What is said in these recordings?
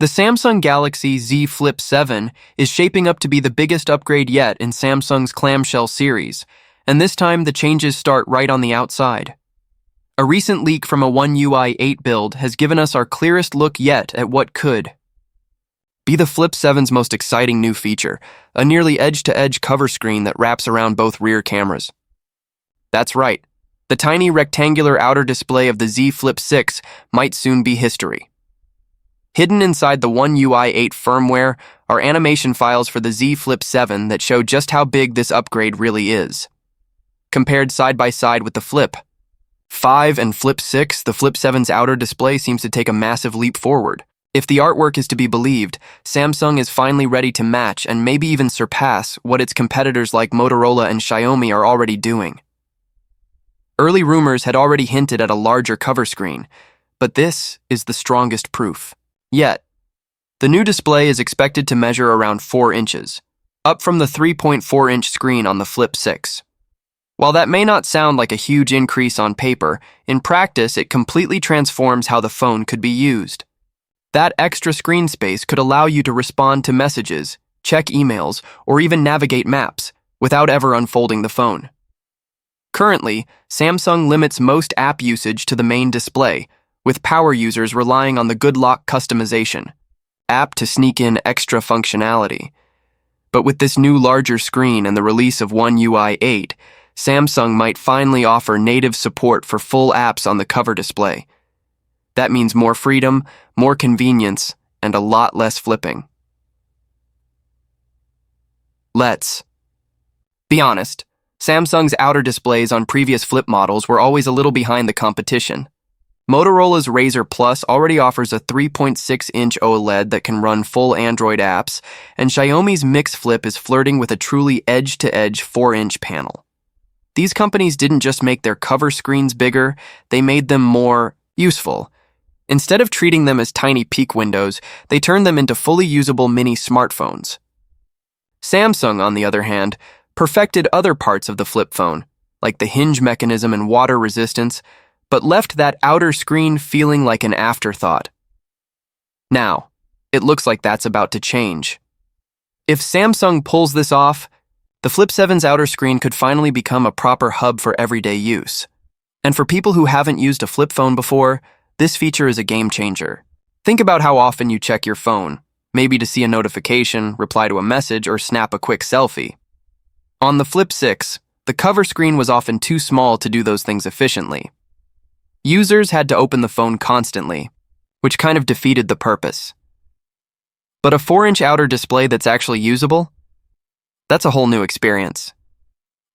The Samsung Galaxy Z Flip 7 is shaping up to be the biggest upgrade yet in Samsung's clamshell series, and this time the changes start right on the outside. A recent leak from a One UI 8 build has given us our clearest look yet at what could be the Flip 7's most exciting new feature, a nearly edge-to-edge cover screen that wraps around both rear cameras. That's right, the tiny rectangular outer display of the Z Flip 6 might soon be history. Hidden inside the One UI 8 firmware are animation files for the Z Flip 7 that show just how big this upgrade really is. Compared side by side with the Flip 5 and Flip 6, the Flip 7's outer display seems to take a massive leap forward. If the artwork is to be believed, Samsung is finally ready to match and maybe even surpass what its competitors like Motorola and Xiaomi are already doing. Early rumors had already hinted at a larger cover screen, but this is the strongest proof. Yet, the new display is expected to measure around 4 inches, up from the 3.4-inch screen on the Flip 6. While that may not sound like a huge increase on paper, in practice it completely transforms how the phone could be used. That extra screen space could allow you to respond to messages, check emails, or even navigate maps without ever unfolding the phone. Currently, Samsung limits most app usage to the main display, with power users relying on the Good Lock customization, app to sneak in extra functionality. But with this new larger screen and the release of One UI 8, Samsung might finally offer native support for full apps on the cover display. That means more freedom, more convenience, and a lot less flipping. Let's be honest, Samsung's outer displays on previous Flip models were always a little behind the competition. Motorola's Razr Plus already offers a 3.6-inch OLED that can run full Android apps, and Xiaomi's Mix Flip is flirting with a truly edge-to-edge 4-inch panel. These companies didn't just make their cover screens bigger, they made them more useful. Instead of treating them as tiny peek windows, they turned them into fully usable mini smartphones. Samsung, on the other hand, perfected other parts of the Flip phone, like the hinge mechanism and water resistance, but left that outer screen feeling like an afterthought. Now, it looks like that's about to change. If Samsung pulls this off, the Flip 7's outer screen could finally become a proper hub for everyday use. And for people who haven't used a Flip phone before, this feature is a game changer. Think about how often you check your phone, maybe to see a notification, reply to a message, or snap a quick selfie. On the Flip 6, the cover screen was often too small to do those things efficiently. Users had to open the phone constantly, which kind of defeated the purpose. But a 4-inch outer display that's actually usable? That's a whole new experience.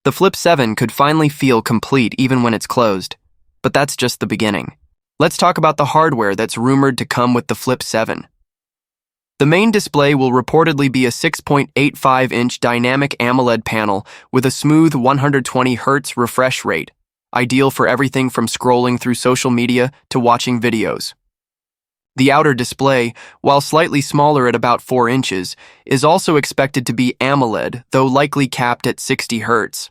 The Flip 7 could finally feel complete even when it's closed, but that's just the beginning. Let's talk about the hardware that's rumored to come with the Flip 7. The main display will reportedly be a 6.85-inch dynamic AMOLED panel with a smooth 120Hz refresh rate, ideal for everything from scrolling through social media to watching videos. The outer display, while slightly smaller at about 4 inches, is also expected to be AMOLED, though likely capped at 60 Hz.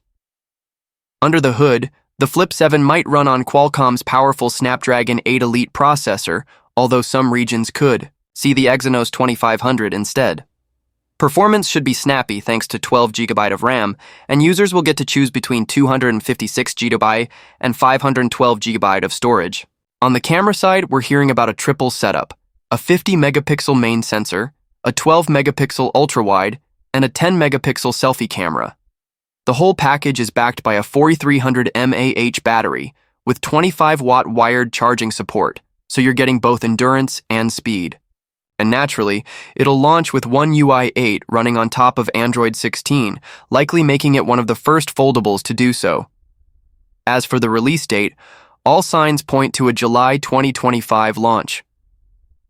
Under the hood, the Flip 7 might run on Qualcomm's powerful Snapdragon 8 Elite processor, although some regions could. See the Exynos 2500 instead. Performance should be snappy thanks to 12 GB of RAM, and users will get to choose between 256 GB and 512 GB of storage. On the camera side, we're hearing about a triple setup: a 50-megapixel main sensor, a 12-megapixel ultra-wide, and a 10-megapixel selfie camera. The whole package is backed by a 4300 mAh battery with 25-watt wired charging support, so you're getting both endurance and speed. And naturally, it'll launch with One UI 8 running on top of Android 16, likely making it one of the first foldables to do so. As for the release date, all signs point to a July 2025 launch.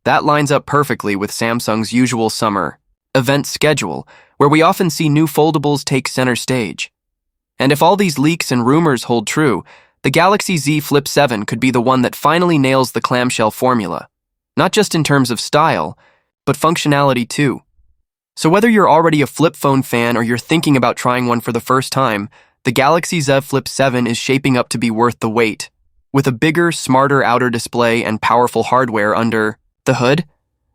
That lines up perfectly with Samsung's usual summer event schedule, where we often see new foldables take center stage. And if all these leaks and rumors hold true, the Galaxy Z Flip 7 could be the one that finally nails the clamshell formula. Not just in terms of style, but functionality too. So whether you're already a Flip phone fan or you're thinking about trying one for the first time, the Galaxy Z Flip 7 is shaping up to be worth the wait. With a bigger, smarter outer display and powerful hardware under the hood,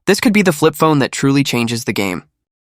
This could be the flip phone that truly changes the game.